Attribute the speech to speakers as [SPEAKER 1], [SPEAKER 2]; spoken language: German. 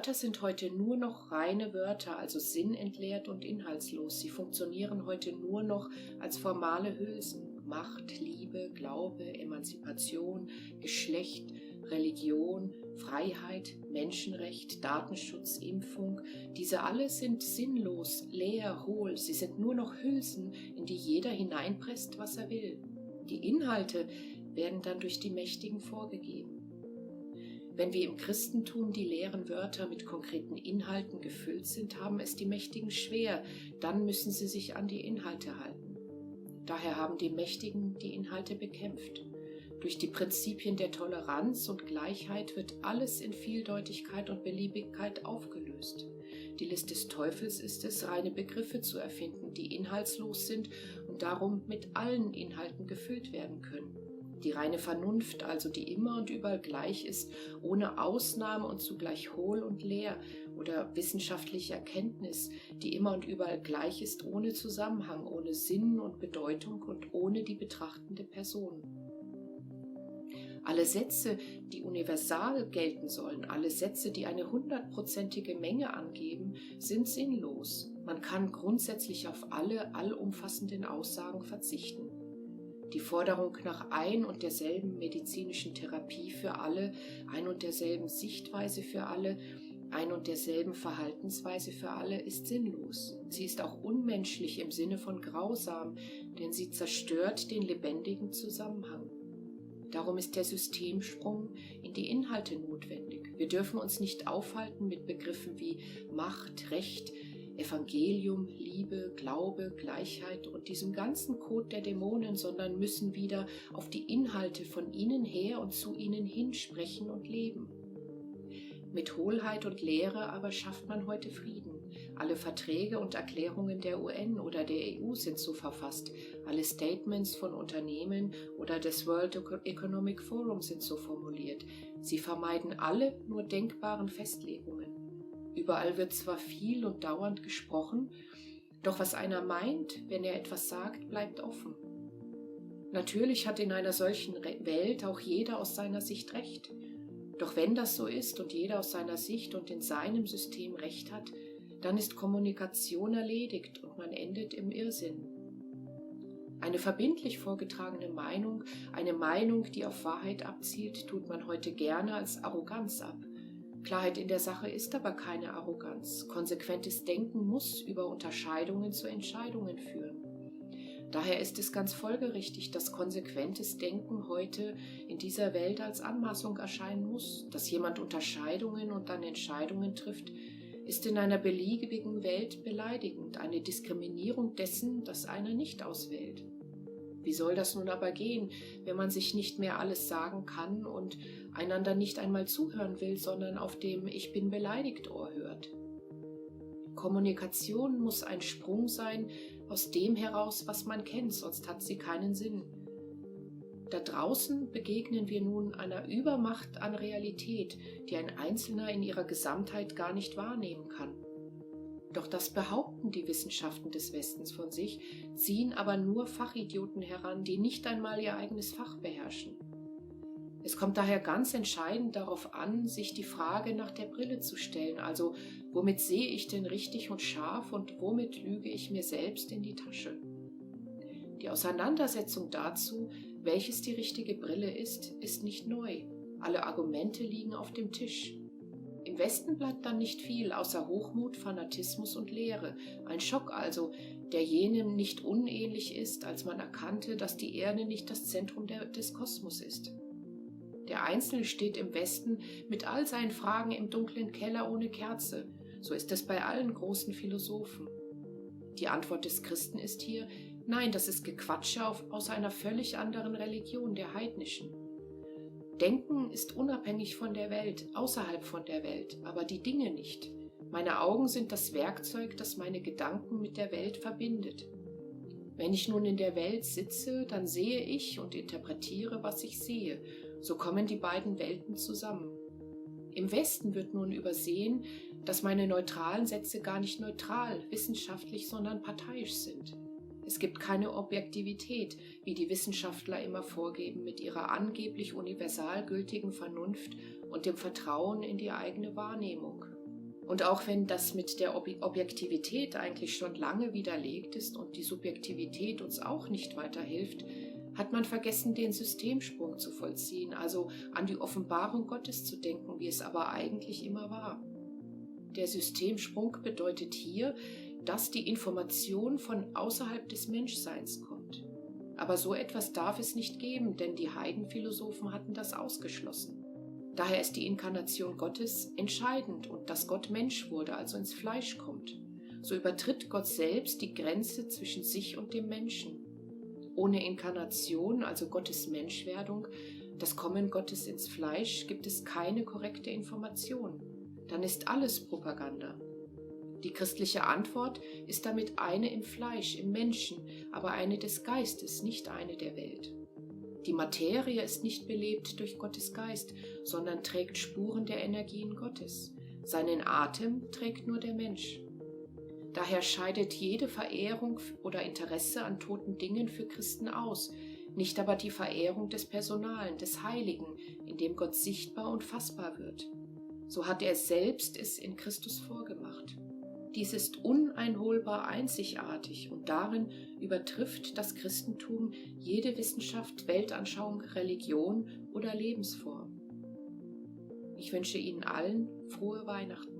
[SPEAKER 1] Wörter sind heute nur noch reine Wörter, also sinnentleert und inhaltslos. Sie funktionieren heute nur noch als formale Hülsen. Macht, Liebe, Glaube, Emanzipation, Geschlecht, Religion, Freiheit, Menschenrecht, Datenschutz, Impfung. Diese alle sind sinnlos, leer, hohl. Sie sind nur noch Hülsen, in die jeder hineinpresst, was er will. Die Inhalte werden dann durch die Mächtigen vorgegeben. Wenn wie im Christentum die leeren Wörter mit konkreten Inhalten gefüllt sind, haben es die Mächtigen schwer, dann müssen sie sich an die Inhalte halten. Daher haben die Mächtigen die Inhalte bekämpft. Durch die Prinzipien der Toleranz und Gleichheit wird alles in Vieldeutigkeit und Beliebigkeit aufgelöst. Die List des Teufels ist es, reine Begriffe zu erfinden, die inhaltslos sind und darum mit allen Inhalten gefüllt werden können. Die reine Vernunft, also die immer und überall gleich ist, ohne Ausnahme und zugleich hohl und leer, oder wissenschaftliche Erkenntnis, die immer und überall gleich ist, ohne Zusammenhang, ohne Sinn und Bedeutung und ohne die betrachtende Person. Alle Sätze, die universal gelten sollen, alle Sätze, die eine 100%ige Menge angeben, sind sinnlos. Man kann grundsätzlich auf alle allumfassenden Aussagen verzichten. Die Forderung nach ein und derselben medizinischen Therapie für alle, ein und derselben Sichtweise für alle, ein und derselben Verhaltensweise für alle ist sinnlos. Sie ist auch unmenschlich im Sinne von grausam, denn sie zerstört den lebendigen Zusammenhang. Darum ist der Systemsprung in die Inhalte notwendig. Wir dürfen uns nicht aufhalten mit Begriffen wie Macht, Recht, Evangelium, Liebe, Glaube, Gleichheit und diesem ganzen Code der Dämonen, sondern müssen wieder auf die Inhalte von ihnen her und zu ihnen hin sprechen und leben. Mit Hohlheit und Leere aber schafft man heute Frieden. Alle Verträge und Erklärungen der UN oder der EU sind so verfasst. Alle Statements von Unternehmen oder des World Economic Forum sind so formuliert. Sie vermeiden alle nur denkbaren Festlegungen. Überall wird zwar viel und dauernd gesprochen, doch was einer meint, wenn er etwas sagt, bleibt offen. Natürlich hat in einer solchen Welt auch jeder aus seiner Sicht Recht. Doch wenn das so ist und jeder aus seiner Sicht und in seinem System Recht hat, dann ist Kommunikation erledigt und man endet im Irrsinn. Eine verbindlich vorgetragene Meinung, eine Meinung, die auf Wahrheit abzielt, tut man heute gerne als Arroganz ab. Klarheit in der Sache ist aber keine Arroganz. Konsequentes Denken muss über Unterscheidungen zu Entscheidungen führen. Daher ist es ganz folgerichtig, dass konsequentes Denken heute in dieser Welt als Anmaßung erscheinen muss. Dass jemand Unterscheidungen und dann Entscheidungen trifft, ist in einer beliebigen Welt beleidigend, eine Diskriminierung dessen, das einer nicht auswählt. Wie soll das nun aber gehen, wenn man sich nicht mehr alles sagen kann und einander nicht einmal zuhören will, sondern auf dem Ich bin beleidigt Ohr hört? Kommunikation muss ein Sprung sein aus dem heraus, was man kennt, sonst hat sie keinen Sinn. Da draußen begegnen wir nun einer Übermacht an Realität, die ein Einzelner in ihrer Gesamtheit gar nicht wahrnehmen kann. Doch das behaupten die Wissenschaften des Westens von sich, ziehen aber nur Fachidioten heran, die nicht einmal ihr eigenes Fach beherrschen. Es kommt daher ganz entscheidend darauf an, sich die Frage nach der Brille zu stellen, also womit sehe ich denn richtig und scharf und womit lüge ich mir selbst in die Tasche? Die Auseinandersetzung dazu, welches die richtige Brille ist nicht neu. Alle Argumente liegen auf dem Tisch. Im Westen bleibt dann nicht viel, außer Hochmut, Fanatismus und Leere. Ein Schock also, der jenem nicht unähnlich ist, als man erkannte, dass die Erde nicht das Zentrum des Kosmos ist. Der Einzelne steht im Westen mit all seinen Fragen im dunklen Keller ohne Kerze. So ist es bei allen großen Philosophen. Die Antwort des Christen ist hier, nein, das ist Gequatsche aus einer völlig anderen Religion, der heidnischen. Denken ist unabhängig von der Welt, außerhalb von der Welt, aber die Dinge nicht. Meine Augen sind das Werkzeug, das meine Gedanken mit der Welt verbindet. Wenn ich nun in der Welt sitze, dann sehe ich und interpretiere, was ich sehe. So kommen die beiden Welten zusammen. Im Westen wird nun übersehen, dass meine neutralen Sätze gar nicht neutral, wissenschaftlich, sondern parteiisch sind. Es gibt keine Objektivität, wie die Wissenschaftler immer vorgeben, mit ihrer angeblich universal gültigen Vernunft und dem Vertrauen in die eigene Wahrnehmung. Und auch wenn das mit der Objektivität eigentlich schon lange widerlegt ist und die Subjektivität uns auch nicht weiterhilft, hat man vergessen, den Systemsprung zu vollziehen, also an die Offenbarung Gottes zu denken, wie es aber eigentlich immer war. Der Systemsprung bedeutet hier, dass die Information von außerhalb des Menschseins kommt. Aber so etwas darf es nicht geben, denn die Heidenphilosophen hatten das ausgeschlossen. Daher ist die Inkarnation Gottes entscheidend und dass Gott Mensch wurde, also ins Fleisch kommt. So übertritt Gott selbst die Grenze zwischen sich und dem Menschen. Ohne Inkarnation, also Gottes Menschwerdung, das Kommen Gottes ins Fleisch, gibt es keine korrekte Information. Dann ist alles Propaganda. Die christliche Antwort ist damit eine im Fleisch, im Menschen, aber eine des Geistes, nicht eine der Welt. Die Materie ist nicht belebt durch Gottes Geist, sondern trägt Spuren der Energien Gottes. Seinen Atem trägt nur der Mensch. Daher scheidet jede Verehrung oder Interesse an toten Dingen für Christen aus, nicht aber die Verehrung des Personalen, des Heiligen, in dem Gott sichtbar und fassbar wird. So hat er selbst es in Christus vorgemacht. Dies ist uneinholbar einzigartig und darin übertrifft das Christentum jede Wissenschaft, Weltanschauung, Religion oder Lebensform. Ich wünsche Ihnen allen frohe Weihnachten.